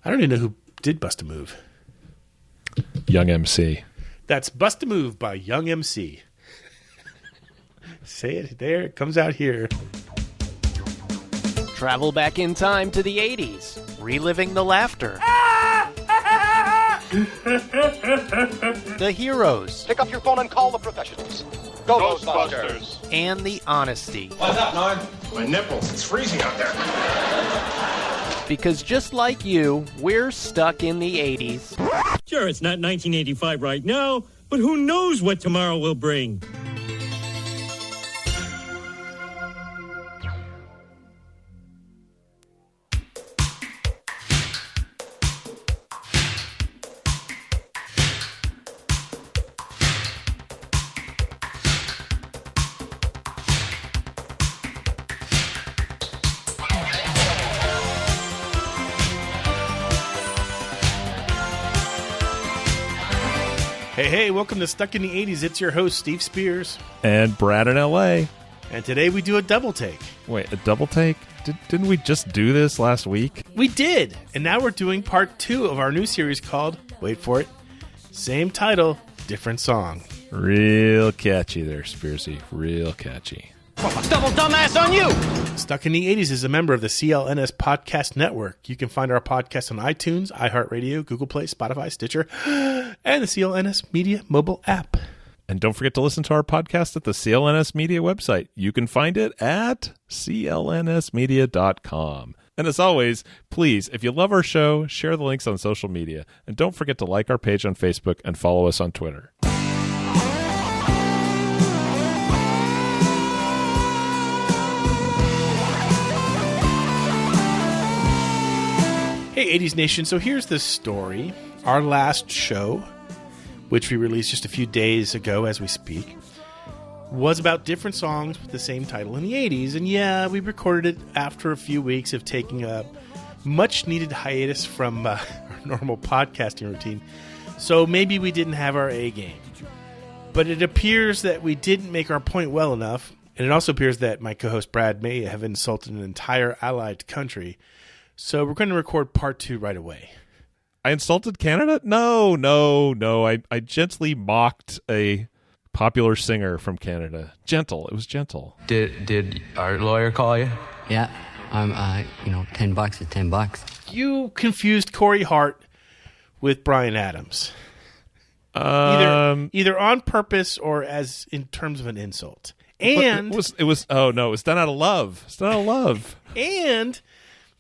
I don't even know who did Bust a Move. Young MC. That's Bust a Move by Young MC. Say it there. It comes out here. Travel back in time to the 80s, reliving the laughter. The heroes. Pick up your phone and call the professionals. Go Ghostbusters. And the honesty. What's up, Norm? My nipples. It's freezing out there. Because just like you, we're stuck in the 80s. Sure, it's not 1985 right now, but who knows what tomorrow will bring. Hey, welcome to Stuck in the 80s. It's your host, Steve Spears. And Brad in L.A. And today we do a double take. Wait, a double take? Didn't we just do this last week? We did. And now we're doing part 2 of our new series called, wait for it, same title, different song. Real catchy there, Spearsy. Real catchy. Double dumbass on you! Stuck in the 80s is a member of the CLNS Podcast Network. You can find our podcast on iTunes, iHeartRadio, Google Play, Spotify, Stitcher, and the CLNS Media mobile app. And don't forget to listen to our podcast at the CLNS Media website. You can find it at clnsmedia.com. And as always, please, if you love our show, share the links on social media. And don't forget to like our page on Facebook and follow us on Twitter. Hey, 80s Nation, so here's the story. Our last show, which we released just a few days ago as we speak, was about different songs with the same title in the 80s. And yeah, we recorded it after a few weeks of taking a much-needed hiatus from our normal podcasting routine. So maybe we didn't have our A game. But it appears that we didn't make our point well enough. And it also appears that my co-host Brad may have insulted an entire allied country. So we're going to record part 2 right away. I insulted Canada? No. I gently mocked a popular singer from Canada. Gentle. It was gentle. Did our lawyer call you? Yeah. $10 is $10. You confused Corey Hart with Bryan Adams. Either on purpose or as in terms of an insult. And it was done out of love. It's done out of love. And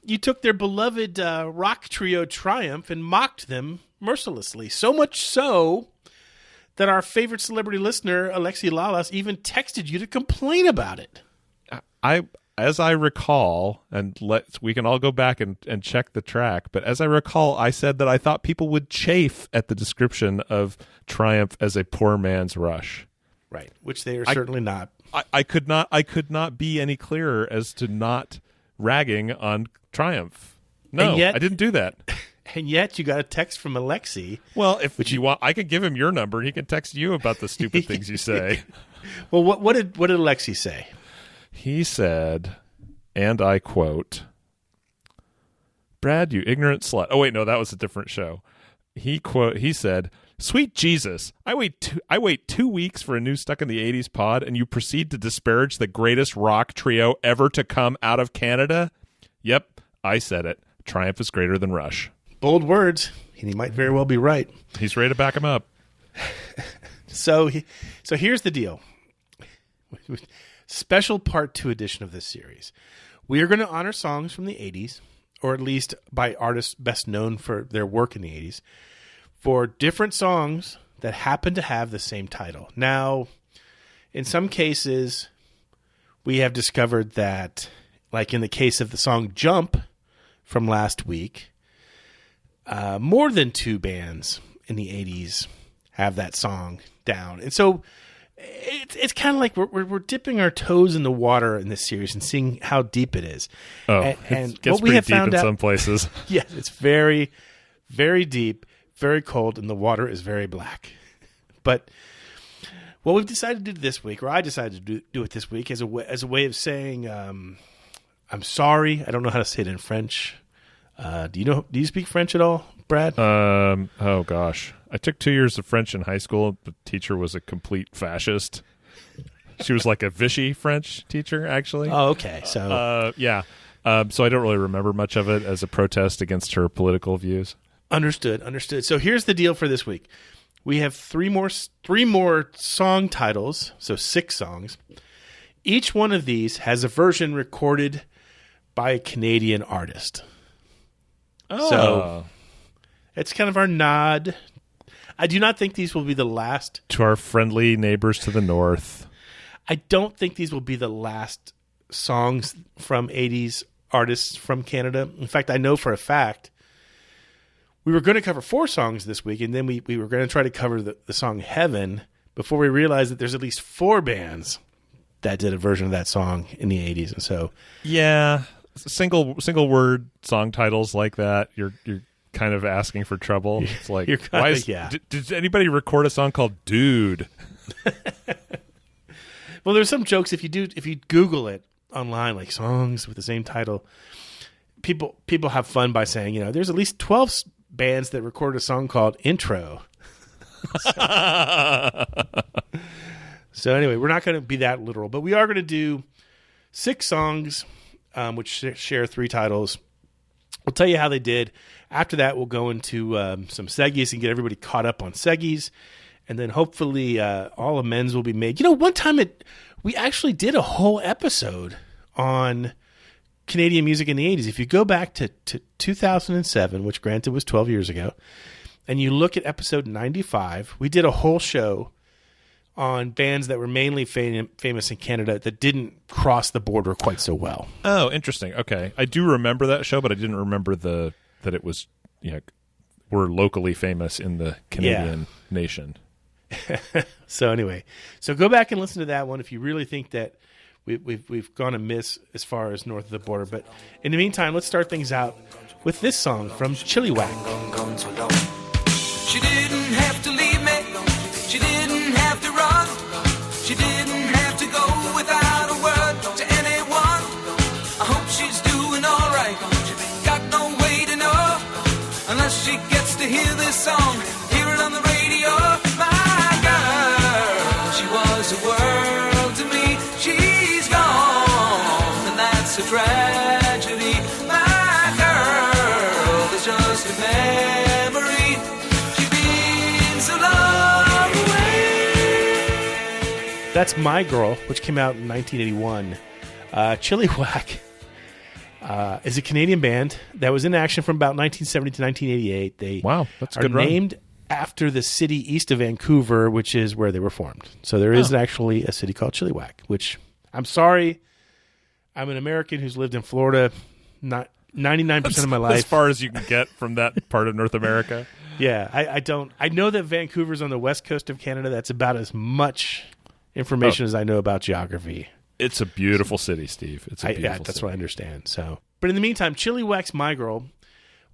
you took their beloved rock trio Triumph and mocked them mercilessly. So much so that our favorite celebrity listener, Alexi Lalas, even texted you to complain about it. As I recall, and we can all go back and check the track, but as I recall, I said that I thought people would chafe at the description of Triumph as a poor man's Rush. Right, which they are certainly not. I could not be any clearer as to not ragging on Triumph. No, I didn't do that. And yet you got a text from Alexi. Well, you want, I can give him your number. He can text you about the stupid things you say. Well, what did Alexi say? He said, and I quote, "Brad, you ignorant slut." Oh wait, no, that was a different show. He said, "Sweet Jesus, I wait 2 weeks for a new Stuck in the 80s pod, and you proceed to disparage the greatest rock trio ever to come out of Canada?" Yep, I said it. Triumph is greater than Rush. Bold words, and he might very well be right. He's ready to back him up. So here's the deal. Special part 2 edition of this series. We are going to honor songs from the 80s, or at least by artists best known for their work in the 80s, for different songs that happen to have the same title. Now, in some cases, we have discovered that, like in the case of the song Jump from last week, more than 2 bands in the 80s have that song down. And so it's kind of like we're dipping our toes in the water in this series and seeing how deep it is. Oh, and it gets what we have pretty deep found in out, some places. Yes, it's very, very deep, very cold, and the water is very black. But what we've decided to do this week, or I decided to do it this week, as a way of saying I'm sorry. I don't know how to say it in French. Do you speak French at all, Brad? Oh gosh, I took 2 years of French in high school. The teacher was a complete fascist. She was like a Vichy French teacher, actually. Oh, okay. So yeah. So I don't really remember much of it as a protest against her political views. Understood. So here's the deal for this week. We have three more song titles, so 6 songs. Each one of these has a version recorded by a Canadian artist. Oh. So it's kind of our nod. I do not think these will be the last. To our friendly neighbors to the north. I don't think these will be the last songs from 80s artists from Canada. In fact, I know for a fact we were going to cover 4 songs this week, and then we were going to try to cover the song Heaven before we realized that there's at least 4 bands that did a version of that song in the 80s. And so, yeah, single word song titles like that, you're kind of asking for trouble. It's like, did anybody record a song called Dude? Well, there's some jokes if you Google it online, like songs with the same title, people have fun by saying, there's at least 12 bands that recorded a song called Intro. So anyway, we're not going to be that literal, but we are going to do 6 songs, which share 3 titles. We'll tell you how they did. After that, we'll go into some seggies and get everybody caught up on seggies. And then hopefully all amends will be made. One time we actually did a whole episode on Canadian music in the 80s. If you go back to 2007, which granted was 12 years ago, and you look at episode 95, we did a whole show on bands that were mainly famous in Canada that didn't cross the border quite so well. Oh, interesting. Okay. I do remember that show, but I didn't remember that it was, were locally famous in the Canadian nation. So anyway, go back and listen to that one if you really think that we've gone amiss as far as north of the border. But in the meantime, let's start things out with this song from Chilliwack. She didn't have to leave me. She didn't have to run. She didn't have to go without a word to anyone. I hope she's doing all right. Got no way to know unless she gets to hear this song. Hear it on the radio. My girl, she was a world to me. She's gone, and that's a tragedy. My girl is just a memory. She's been so long away. That's My Girl, which came out in 1981. Chilliwack is a Canadian band that was in action from about 1970 to 1988. They that's a are good run. Named after the city east of Vancouver, which is where they were formed. So there is actually a city called Chilliwack, which I'm sorry, I'm an American who's lived in Florida not 99% of my life. As far as you can get from that part of North America. Yeah, I know that Vancouver's on the west coast of Canada. That's about as much information as I know about geography. It's a beautiful city, Steve. It's a beautiful that's city. what I understand. So, but in the meantime, Chilliwack's My Girl,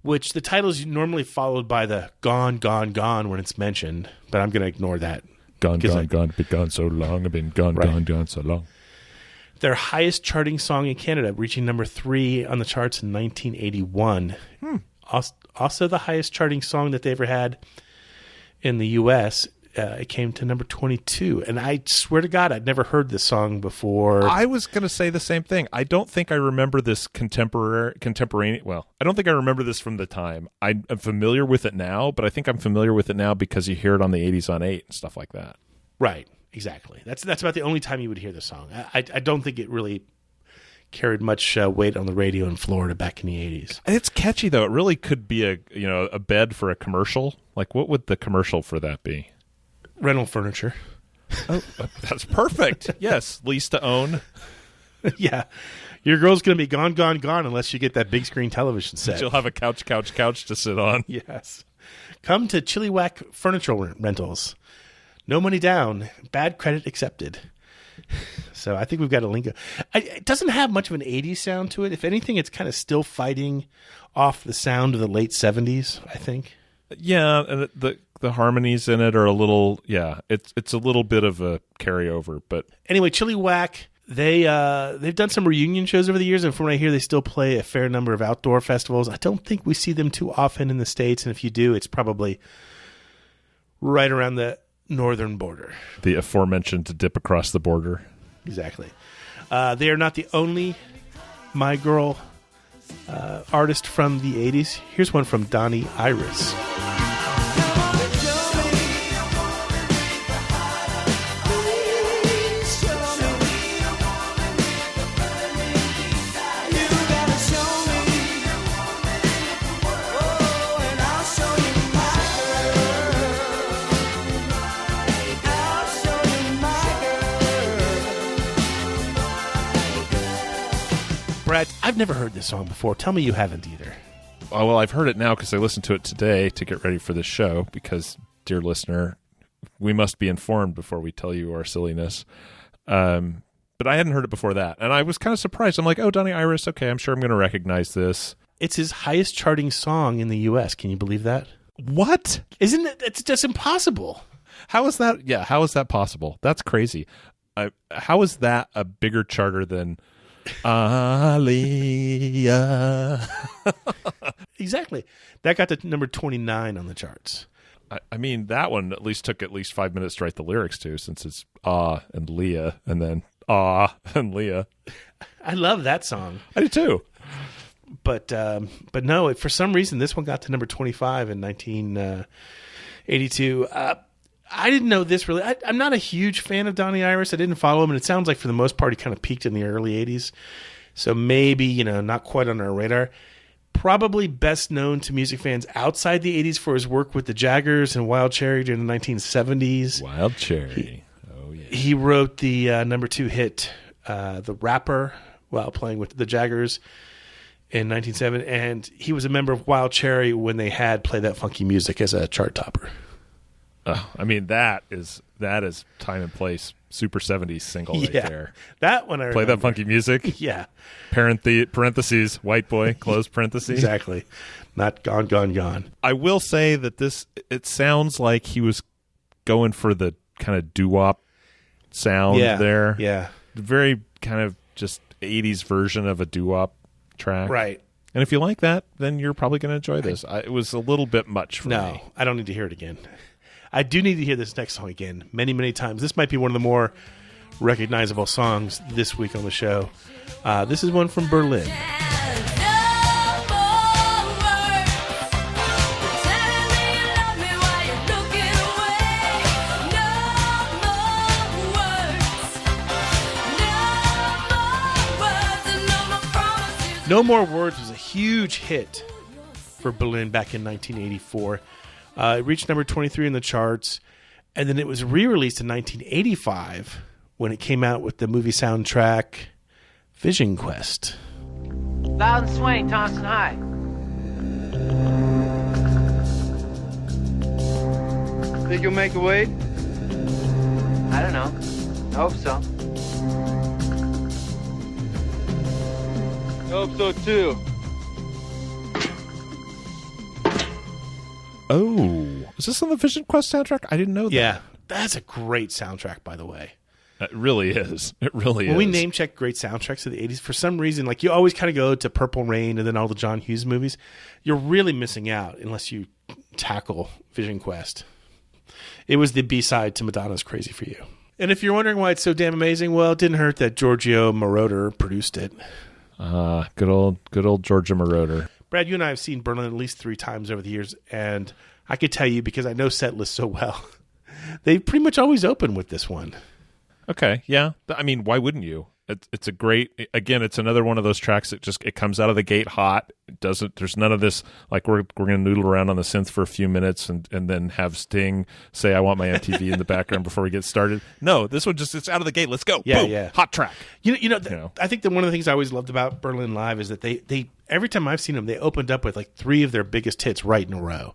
which the title is normally followed by the Gone, Gone, Gone when it's mentioned, but I'm going to ignore that. Gone, been gone so long. I've been gone, gone so long. Their highest charting song in Canada, reaching number 3 on the charts in 1981. Also the highest charting song that they ever had in the U.S., it came to number 22. And I swear to God, I'd never heard this song before. I was going to say the same thing. I don't think I remember this contemporaneous. Well, I don't think I remember this from the time. I'm familiar with it now, but I think I'm familiar with it now because you hear it on the 80s on 8 and stuff like that. Right, exactly. That's about the only time you would hear the song. I don't think it really carried much weight on the radio in Florida back in the 80s. It's catchy, though. It really could be a bed for a commercial. Like, what would the commercial for that be? Rental furniture. Oh, that's perfect. Yes, lease to own. Yeah. Your girl's going to be gone, gone, gone unless you get that big screen television set. She'll have a couch to sit on. Yes. Come to Chilliwack Furniture Rentals. No money down. Bad credit accepted. So I think we've got a link. It doesn't have much of an 80s sound to it. If anything, it's kind of still fighting off the sound of the late 70s, I think. Yeah, and the harmonies in it are a little, it's a little bit of a carryover. But anyway, Chilliwack, They've done some reunion shows over the years, and from what I hear, they still play a fair number of outdoor festivals. I don't think we see them too often in the States, and if you do, it's probably right around the northern border. The aforementioned dip across the border. Exactly. They are not the only My Girl artist from the 80s. Here's one from Donnie Iris. Brad, I've never heard this song before. Tell me you haven't either. Oh, well, I've heard it now because I listened to it today to get ready for this show because, dear listener, we must be informed before we tell you our silliness. But I hadn't heard it before that, and I was kind of surprised. I'm like, oh, Donnie Iris, okay, I'm sure I'm going to recognize this. It's his highest charting song in the U.S. Can you believe that? What? Isn't it? It's just impossible. How is that? Yeah, how is that possible? That's crazy. How is that a bigger charter than Aliyah? Exactly. That got to number 29 on the charts. I mean, that one at least took at least 5 minutes to write the lyrics to, since it's and Leah, and then and Leah. I love that song. I do too. But no, for some reason, this one got to number 25 in 1982. I didn't know this really. I'm not a huge fan of Donnie Iris. I didn't follow him, and it sounds like for the most part he kind of peaked in the early 80s. So maybe, not quite on our radar. Probably best known to music fans outside the 80s for his work with the Jaggers and Wild Cherry during the 1970s. Wild Cherry. He wrote the number 2 hit, The Rapper, while playing with the Jaggers in 1970. And he was a member of Wild Cherry when they had Play That Funky Music as a chart topper. I mean, that is time and place, super 70s single right there. That one I remember. Play That Funky Music. Yeah. Parentheses, white boy, close parentheses. Exactly. Not gone, gone, gone. I will say that it sounds like he was going for the kind of doo-wop sound there. Yeah. Very kind of just 80s version of a doo-wop track. Right. And if you like that, then you're probably going to enjoy this. It was a little bit much for me. No, I don't need to hear it again. I do need to hear this next song again many, many times. This might be one of the more recognizable songs this week on the show. This is one from Berlin. No More Words was a huge hit for Berlin back in 1984. It reached number 23 in the charts, and then it was re-released in 1985 when it came out with the movie soundtrack Vision Quest. Loud and swing, Thompson High. Think you'll make a wait? I don't know. I hope so. I hope so, too. Oh, is this on the Vision Quest soundtrack? I didn't know that. Yeah, that's a great soundtrack, by the way. It really is. It really is. When we name check great soundtracks of the 80s, for some reason, like you always kind of go to Purple Rain and then all the John Hughes movies. You're really missing out unless you tackle Vision Quest. It was the B-side to Madonna's Crazy for You. And if you're wondering why it's so damn amazing, well, it didn't hurt that Giorgio Moroder produced it. Good old Giorgio Moroder. Brad, you and I have seen Berlin at least 3 times over the years, and I could tell you, because I know set lists so well, they pretty much always open with this one. Okay, yeah. I mean, why wouldn't you? It's a great, again, it's another one of those tracks that just, it comes out of the gate hot. It doesn't, there's none of this, like we're going to noodle around on the synth for a few minutes and then have Sting say, I want my MTV in the background before we get started. No, this one just, it's out of the gate. Let's go. Yeah, boom, yeah. Hot track. You know, I think that one of the things I always loved about Berlin Live is that they every time I've seen them, they opened up with like 3 of their biggest hits right in a row.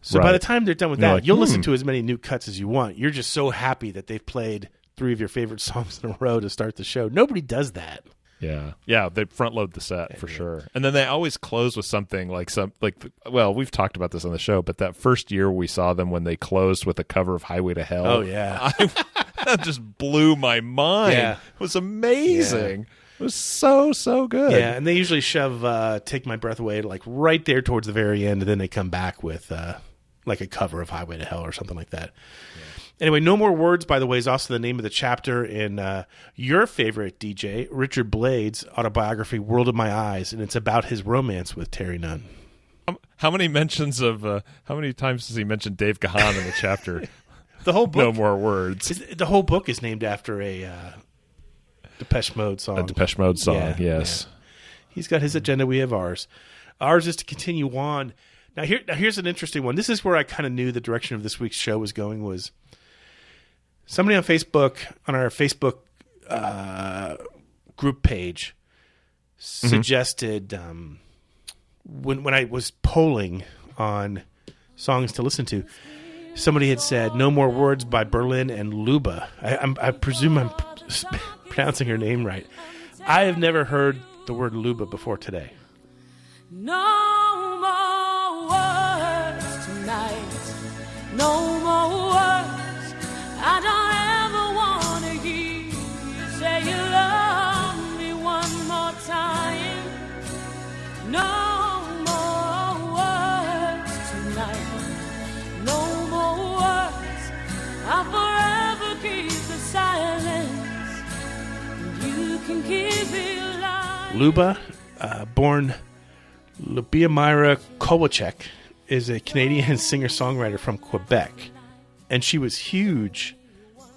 So by the time they're done with that, you'll listen to as many new cuts as you want. You're just so happy that they've played 3 of your favorite songs in a row to start the show. Nobody does that. Yeah, they front load the set for sure. And then they always close with something well, we've talked about this on the show, but that first year we saw them when they closed with a cover of Highway to Hell. Oh, yeah. That just blew my mind. Yeah. It was amazing. Yeah. It was so good. Yeah, and they usually shove Take My Breath Away like right there towards the very end, and then they come back with like a cover of Highway to Hell or something like that. Yeah. Anyway, No More Words, by the way, is also the name of the chapter in your favorite DJ, Richard Blade's autobiography, World of My Eyes, and it's about his romance with Terry Nunn. How many mentions of how many times does he mention Dave Gahan in the chapter? The whole book. No More Words. The whole book is named after a Depeche Mode song. A Depeche Mode song, yes. Yeah. He's got his agenda, we have ours. Ours is to continue on. Now here's an interesting one. This is where I kind of knew the direction of this week's show was going, was somebody on Facebook, on our Facebook group page, suggested when I was polling on songs to listen to, somebody had said No More Words by Berlin and Luba. I presume I'm pronouncing her name right. I have never heard the word Luba before today. No more words tonight. No more words. I don't ever want to hear you say you love me one more time. No more words tonight. No more words. I'll forever keep the silence. You can keep it alive. Luba, born Lubiamira Kowalczyk, is a Canadian singer-songwriter from Quebec, and she was huge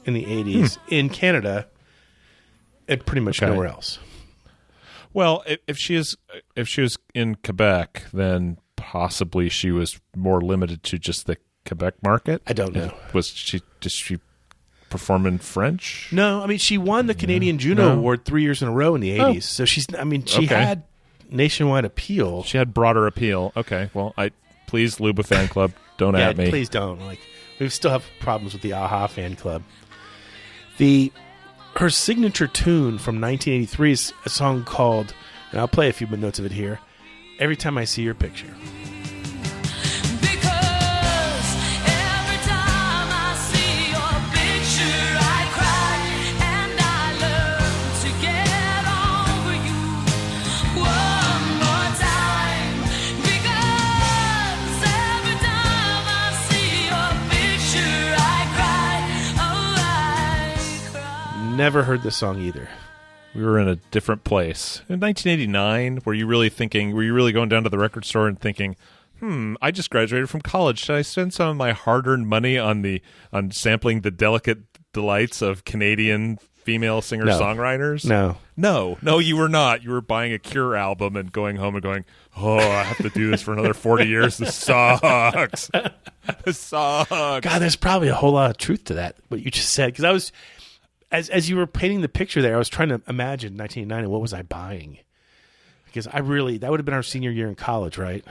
in the 80s in Canada and pretty much nowhere else. Well, if she was in Quebec, then possibly she was more limited to just the Quebec market. I don't know. Did she perform in French? No, I mean she won the Canadian Juno Award 3 years in a row in the 80s. So she had nationwide appeal. She had broader appeal. Okay, well, please, Luba fan club, don't at me. Please don't. Like, we still have problems with the AHA fan club. Her signature tune from 1983 is a song called, and I'll play a few notes of it here, Every Time I See Your Picture. Never heard this song either. We were in a different place. In 1989, were you really going down to the record store and thinking, I just graduated from college. Should I spend some of my hard-earned money on sampling the delicate delights of Canadian female singer-songwriters? No, you were not. You were buying a Cure album and going home and going, I have to do this for another 40 years. This sucks. This sucks. God, there's probably a whole lot of truth to that, what you just said. Because I was... As you were painting the picture there, I was trying to imagine 1990. What was I buying? Because that would have been our senior year in college, right?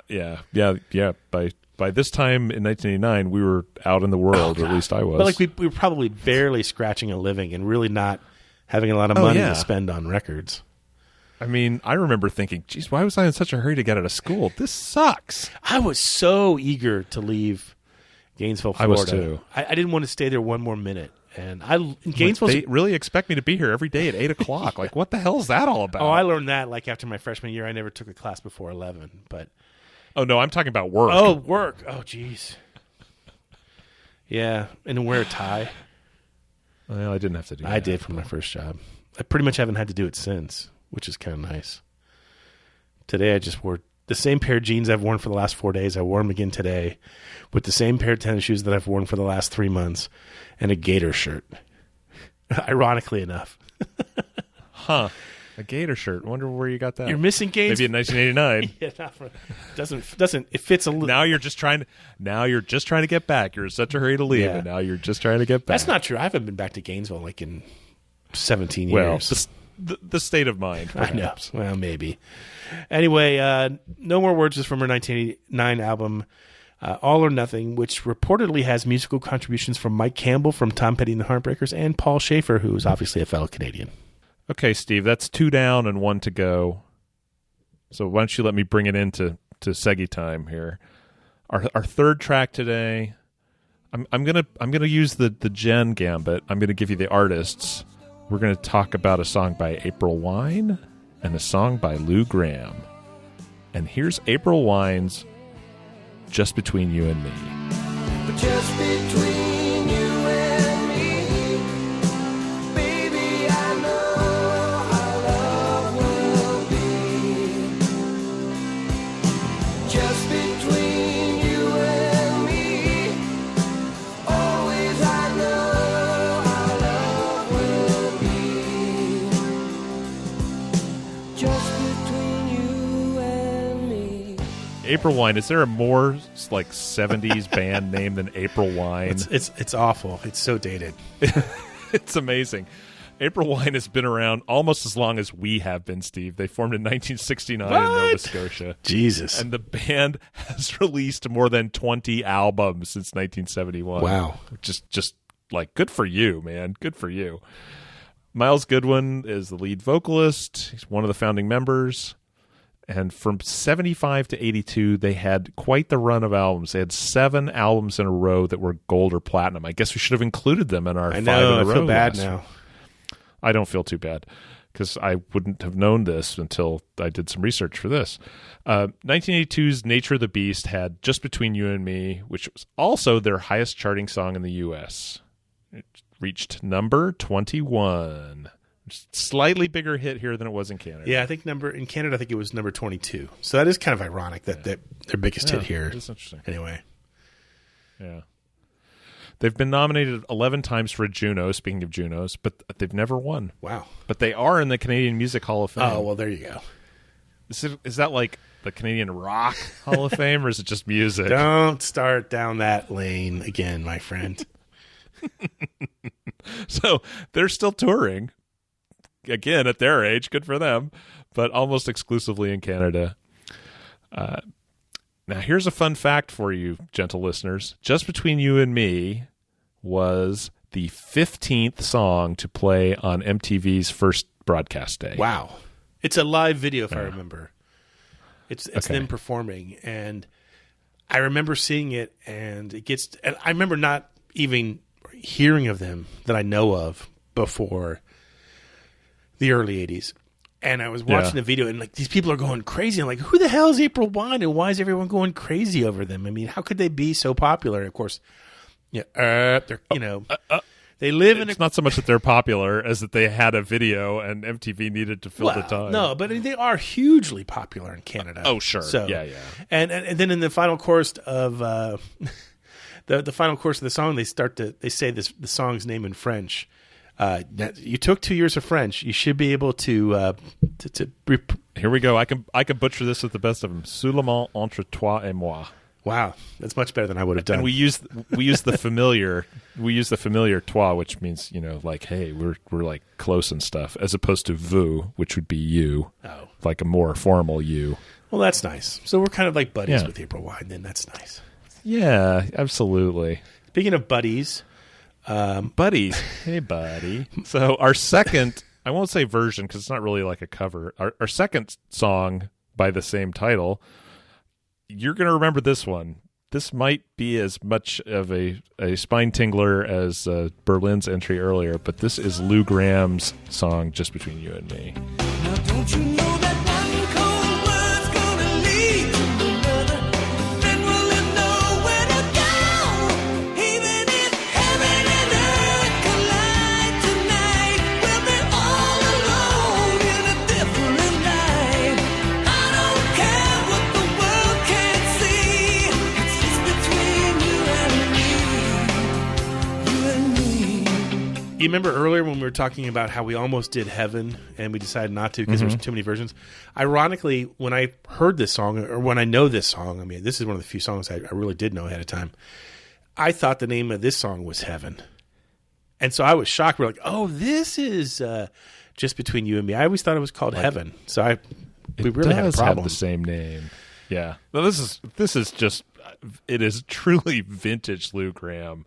Yeah. By this time in 1989, we were out in the world, or at least I was. But we were probably barely scratching a living and really not having a lot of money to spend on records. I mean, I remember thinking, geez, why was I in such a hurry to get out of school? This sucks. I was so eager to leave Gainesville, Florida. I was too. I didn't want to stay there one more minute. And Gainesville, they really expect me to be here every day at 8:00. Like, what the hell is that all about? Oh, I learned that after my freshman year. I never took a class before 11. But no, I'm talking about work. Oh, work. Oh, jeez. Yeah, and wear a tie. Well, I didn't have to do that. I did for my first job. I pretty much haven't had to do it since, which is kind of nice. Today, I just wore the same pair of jeans I've worn for the last 4 days. I wore them again today with the same pair of tennis shoes that I've worn for the last 3 months and a Gator shirt. Ironically enough. A Gator shirt. Wonder where you got that. You're missing Gaines. Maybe in 1989. Doesn't it fits a little. Now you're just trying to get back. You're in such a hurry to leave, and now you're just trying to get back. That's not true. I haven't been back to Gainesville in 17 years. Well, the state of mind, perhaps. I know. Well, maybe. Anyway, No More Words is from her 1989 album, All or Nothing, which reportedly has musical contributions from Mike Campbell from Tom Petty and the Heartbreakers and Paul Schaefer, who is obviously a fellow Canadian. Okay, Steve, that's 2 down and 1 to go. So why don't you let me bring it into Seggy time here? Our third track today. I'm gonna use the Jen gambit. I'm gonna give you the artists. We're gonna talk about a song by April Wine and a song by Lou Gramm. And here's April Wine's "Just Between You and Me." Just between you and me, baby, I know how love will be. Just between you and me, always I know how love will be. Just between you and me. April Wine. Is there a more like 70s band name than April Wine? It's awful. It's so dated. It's amazing. April Wine has been around almost as long as we have been, Steve. They formed in 1969 in Nova Scotia. Jesus. And the band has released more than 20 albums since 1971. Wow. Just like, good for you, man. Good for you. Miles Goodwin is the lead vocalist. He's one of the founding members. And from 75 to 82, they had quite the run of albums. They had 7 albums in a row that were gold or platinum. I guess we should have included them in our 5 in a row. I feel bad now. I don't feel too bad because I wouldn't have known this until I did some research for this. 1982's Nature of the Beast had Just Between You and Me, which was also their highest charting song in the U.S. It reached number 21. Slightly bigger hit here than it was in Canada. Yeah, in Canada, I think it was number 22. So that is kind of ironic that their biggest hit here. That's interesting. Anyway. Yeah. They've been nominated 11 times for a Juno, speaking of Junos, but they've never won. Wow. But they are in the Canadian Music Hall of Fame. Oh, well, there you go. Is that like the Canadian Rock Hall of Fame, or is it just music? Don't start down that lane again, my friend. So they're still touring. Again, at their age, good for them, but almost exclusively in Canada. Now, here's a fun fact for you, gentle listeners. Just Between You and Me was the 15th song to play on MTV's first broadcast day. Wow. It's a live video, if I remember. It's them performing, and I remember seeing it, and and I remember not even hearing of them that I know of before the early 80s. And I was watching the video, and like these people are going crazy. I'm like, who the hell is April Wine, and why is everyone going crazy over them? I mean, how could they be so popular? And of course, they're they live in. It's not so much that they're popular as that they had a video, and MTV needed to fill the time. No, but they are hugely popular in Canada. Oh, sure, so, yeah. And then in the final chorus of the final chorus of the song, they say the song's name in French. You took 2 years of French. You should be able to. Here we go. I can butcher this with the best of them. Seulement entre toi et moi. Wow, that's much better than I would have done. And we use the familiar. We use the familiar toi, which means like, hey, we're like close and stuff, as opposed to vous, which would be you. Oh, like a more formal you. Well, that's nice. So we're kind of like buddies with April Wine. Then that's nice. Yeah, absolutely. Speaking of buddies. Buddies. Hey, buddy. So our second, I won't say version because it's not really like a cover. Our second song by the same title, you're going to remember this one. This might be as much of a spine tingler as Berlin's entry earlier, but this is Lou Gramm's song, Just Between You and Me. Now don't you know that one cold word's gonna lead to another? Then we'll know where to go. Even if heaven and earth collide tonight, we'll be all alone in a different light. I don't care what the world can see. It's just between you and me. You remember earlier when we were talking about how we almost did Heaven and we decided not to because there's too many versions? Ironically, when I heard this song, or when I know this song, I mean, this is one of the few songs I really did know ahead of time, I thought the name of this song was Heaven. And so I was shocked. We're like, oh, this is Just Between You and Me. I always thought it was called Heaven. So we really had a problem. Have the same name. Yeah. Well, this is just, it is truly vintage Lou Gramm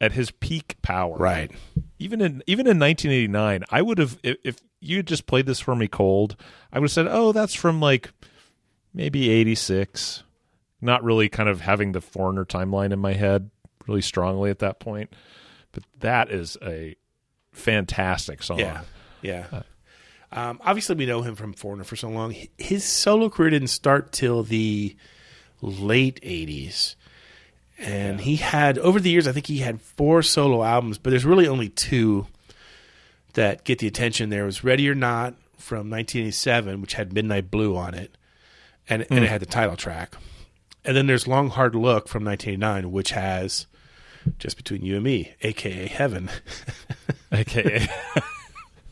at his peak power. Right. even in 1989, I would have, if you had just played this for me cold, I would have said, oh, that's from like maybe 86. Not really kind of having the Foreigner timeline in my head really strongly at that point. But that is a fantastic song. Yeah. Obviously, we know him from Foreigner for so long. His solo career didn't start till the late 80s. And he had, over the years, I think he had 4 solo albums, but there's really only 2 that get the attention. There was Ready or Not from 1987, which had Midnight Blue on it, and it had the title track. And then there's Long Hard Look from 1989, which has Just Between You and Me, a.k.a. Heaven. A.k.a.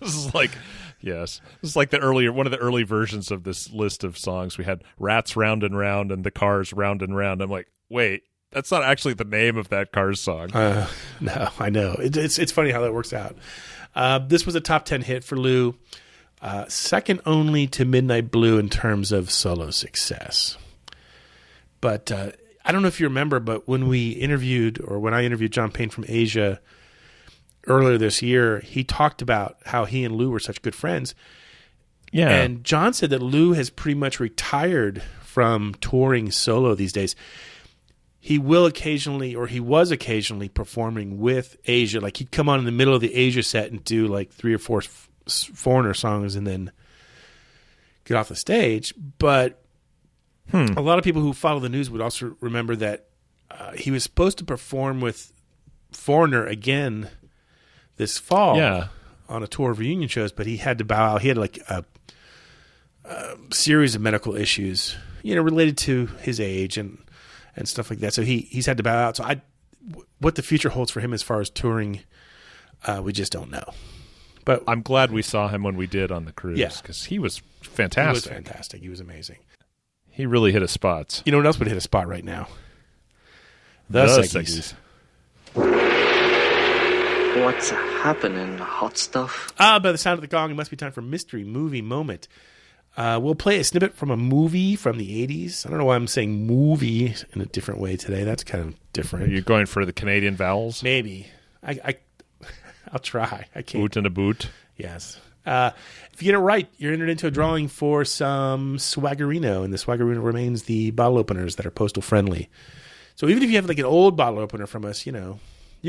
This is like... Yes. This is like one of the early versions of this list of songs. We had Rats Round and Round and the Cars Round and Round. I'm like, wait, that's not actually the name of that Cars song. No, I know. It's funny how that works out. This was a top 10 hit for Lou, second only to Midnight Blue in terms of solo success. But I don't know if you remember, but when I interviewed John Payne from Asia earlier this year, he talked about how he and Lou were such good friends. Yeah. And John said that Lou has pretty much retired from touring solo these days. He was occasionally performing with Asia. Like he'd come on in the middle of the Asia set and do like 3 or 4 Foreigner songs and then get off the stage. But a lot of people who follow the news would also remember that he was supposed to perform with Foreigner again this fall on a tour of reunion shows, but he had to bow out. He had like a series of medical issues, related to his age and stuff like that. So he's had to bow out. So what the future holds for him as far as touring, we just don't know. But I'm glad we saw him when we did on the cruise because he was fantastic. He was fantastic. He was amazing. He really hit his spots. You know what else would hit a spot right now? The Seggies. What's happening, hot stuff? By the sound of the gong, it must be time for Mystery Movie Moment. We'll play a snippet from a movie from the 80s. I don't know why I'm saying movie in a different way today. That's kind of different. Are you going for the Canadian vowels? Maybe. I'll try. I can't. Boot and a boot. Yes. If you get it right, you're entered into a drawing for some Swaggerino, and the Swaggerino remains the bottle openers that are postal friendly. So even if you have like an old bottle opener from us, you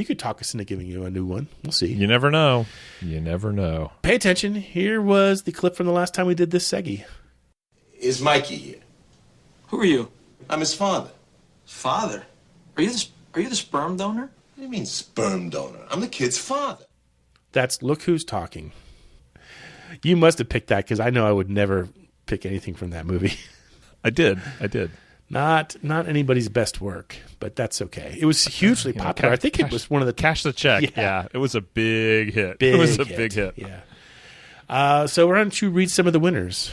could talk us into giving you a new one. We'll see. You never know. You never know. Pay attention. Here was the clip from the last time we did this Seggy. Is Mikey here? Who are you? I'm his father. Father? Are you the sperm donor? What do you mean sperm donor? I'm the kid's father. That's Look Who's Talking. You must have picked that because I know I would never pick anything from that movie. I did. Not anybody's best work, but that's okay. It was hugely popular. I think it was one of the... Cash the check. Yeah. It was a big hit. Big hit. Yeah. So we're going to read some of the winners.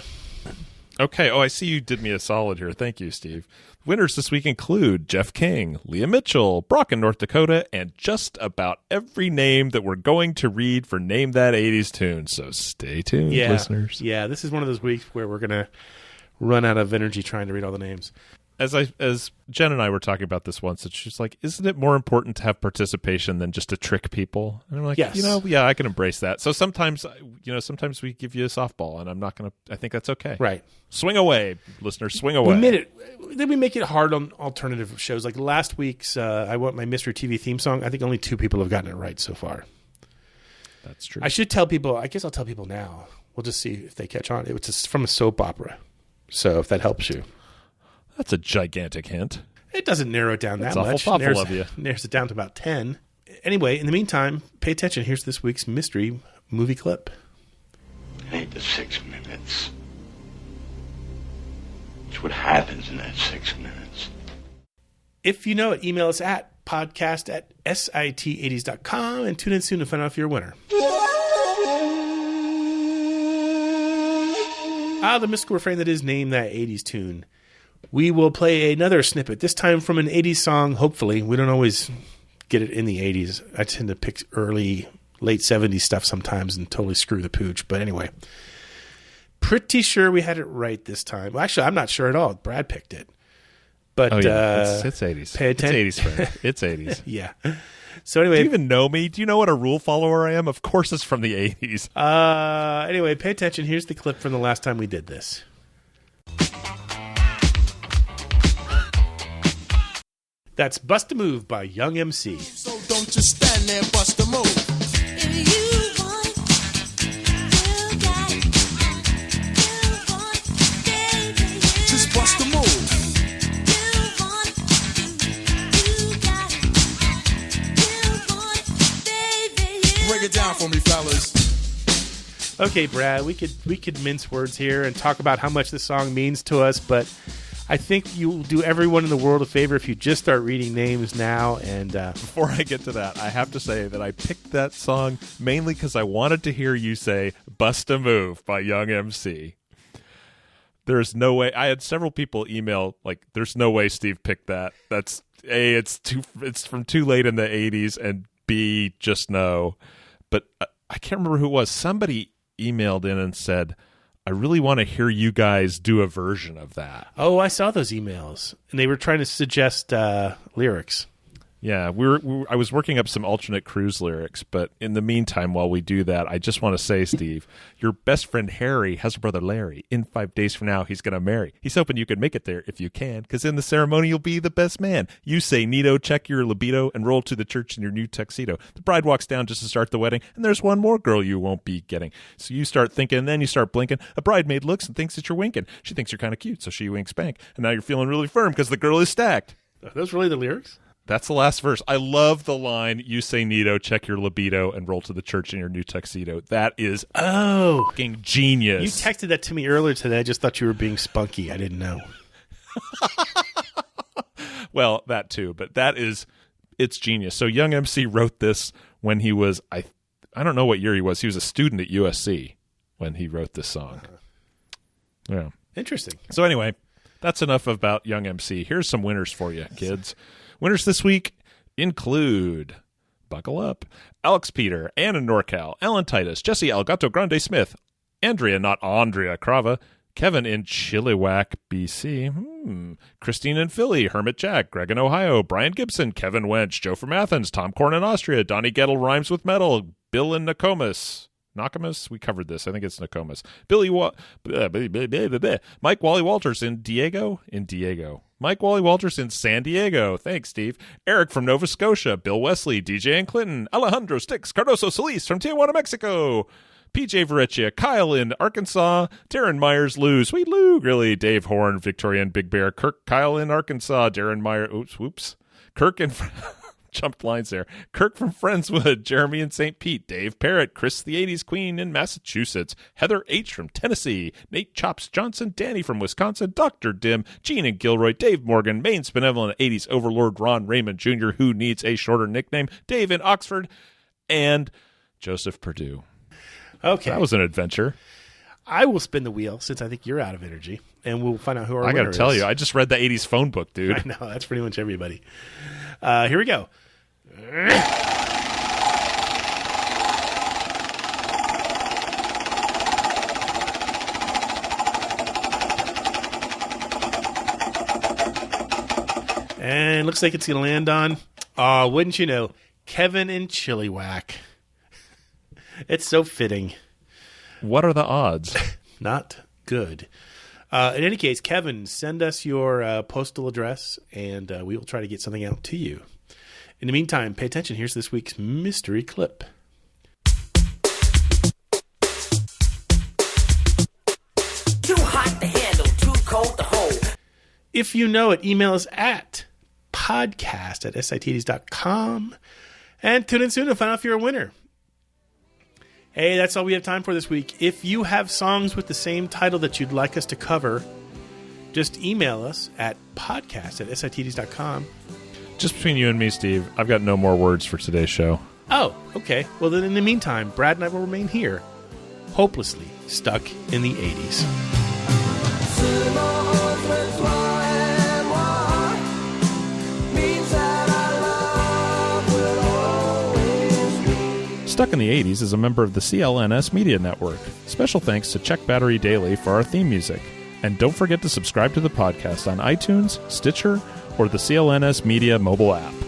Okay. Oh, I see you did me a solid here. Thank you, Steve. Winners this week include Jeff King, Leah Mitchell, Brock in North Dakota, and just about every name that we're going to read for Name That 80s Tune. So stay tuned, listeners. Yeah, this is one of those weeks where we're going to run out of energy trying to read all the names. As Jen and I were talking about this once, and she's like, isn't it more important to have participation than just to trick people? And I'm like, yes. I can embrace that. So sometimes we give you a softball, and I'm not going to, I think that's okay. Right. Swing away, listeners, swing away. Then we make it hard on alternative shows. Like last week's, I Want My Mystery TV theme song, I think only 2 people have gotten it right so far. That's true. I should tell people, I guess I'll tell people now. We'll just see if they catch on. It was from a soap opera. So if that helps you. That's a gigantic hint. It doesn't narrow it down that much. That's awful thoughtful of you. Narrows it down to about 10. Anyway, in the meantime, pay attention. Here's this week's mystery movie clip. 8 to 6 minutes. It's what happens in that 6 minutes. If you know it, email us at podcast@sit80s.com and tune in soon to find out if you're a winner. The mystical refrain that is Name That 80s Tune. We will play another snippet, this time from an 80s song, hopefully. We don't always get it in the 80s. I tend to pick late 70s stuff sometimes and totally screw the pooch. But anyway, pretty sure we had it right this time. Well, actually, I'm not sure at all. Brad picked it. But it's 80s. Pay attention. It's 80s, friend. It's 80s. Yeah. So anyway, do you even know me? Do you know what a rule follower I am? Of course, it's from the 80s. Anyway, pay attention. Here's the clip from the last time we did this. That's Bust a Move by Young MC. So don't just stand there, bust a move. Just bust a move. Break it down for me, fellas. Okay, Brad, we could mince words here and talk about how much this song means to us, but I think you'll do everyone in the world a favor if you just start reading names now. And before I get to that, I have to say that I picked that song mainly because I wanted to hear you say "Bust a Move" by Young MC. There's no way. I had several people email like, "There's no way Steve picked that. That's A, it's from too late in the '80s, and B, just no." But I can't remember who it was. Somebody emailed in and said, I really want to hear you guys do a version of that. Oh, I saw those emails, and they were trying to suggest lyrics. Yeah, I was working up some alternate cruise lyrics, but in the meantime, while we do that, I just want to say, Steve, your best friend Harry has a brother Larry. In 5 days from now, he's going to marry. He's hoping you can make it there if you can, because in the ceremony, you'll be the best man. You say, Nito, check your libido, and roll to the church in your new tuxedo. The bride walks down just to start the wedding, and there's one more girl you won't be getting. So you start thinking, and then you start blinking. A bridemaid looks and thinks that you're winking. She thinks you're kind of cute, so she winks back. And now you're feeling really firm because the girl is stacked. Are those really the lyrics? That's the last verse. I love the line, you say Nito, check your libido, and roll to the church in your new tuxedo. That is fucking genius. You texted that to me earlier today. I just thought you were being spunky. I didn't know. Well, that too, but it's genius. So Young MC wrote this when he was, I don't know what year he was. He was a student at USC when he wrote this song. Yeah. Interesting. So anyway, that's enough about Young MC. Here's some winners for you, kids. Winners this week include, buckle up, Alex Peter, Anna NorCal, Alan Titus, Jesse Elgato Grande Smith, Andrea, not Andrea Crava, Kevin in Chilliwack, BC, Christine in Philly, Hermit Jack, Greg in Ohio, Brian Gibson, Kevin Wench, Joe from Athens, Tom Korn in Austria, Donnie Gettle rhymes with metal, Bill in Nokomis. Nokomis? We covered this. I think it's Nokomis. Mike Wally Walters in Diego. Mike Wally Walters in San Diego. Thanks, Steve. Eric from Nova Scotia. Bill Wesley. DJ in Clinton. Alejandro Sticks. Cardoso Solis from Tijuana, Mexico. PJ Varecchia. Kyle in Arkansas. Darren Myers. Lou. Sweet Lou. Grilly. Dave Horn. Victoria and Big Bear. Kirk. Kyle in Arkansas. Darren Myers. Whoops. Kirk in... Jumped lines there. Kirk from Friendswood, Jeremy in St. Pete, Dave Parrott, Chris the 80s Queen in Massachusetts, Heather H. from Tennessee, Nate Chops Johnson, Danny from Wisconsin, Dr. Dim, Gene and Gilroy, Dave Morgan, Maine's Benevolent 80s Overlord Ron Raymond Jr., who needs a shorter nickname, Dave in Oxford, and Joseph Perdue. Okay. That was an adventure. I will spin the wheel since I think you're out of energy, and we'll find out who our winner is. I got to tell you, I just read the 80s phone book, dude. I know, that's pretty much everybody. Here we go. And looks like it's going to land on, wouldn't you know, Kevin in Chilliwack. It's so fitting. What are the odds? Not good. In any case, Kevin, send us your postal address, and we will try to get something out to you. In the meantime, pay attention. Here's this week's mystery clip. Too hot to handle, too cold to hold. If you know it, email us at podcast@sitds.com and tune in soon to find out if you're a winner. Hey, that's all we have time for this week. If you have songs with the same title that you'd like us to cover, just email us at podcast@sitds.com. Just between you and me, Steve, I've got no more words for today's show. Oh, okay. Well, then in the meantime, Brad and I will remain here, hopelessly stuck in the 80s. Stuck in the 80s is a member of the CLNS Media Network. Special thanks to Check Battery Daily for our theme music. And don't forget to subscribe to the podcast on iTunes, Stitcher, or the CLNS Media mobile app.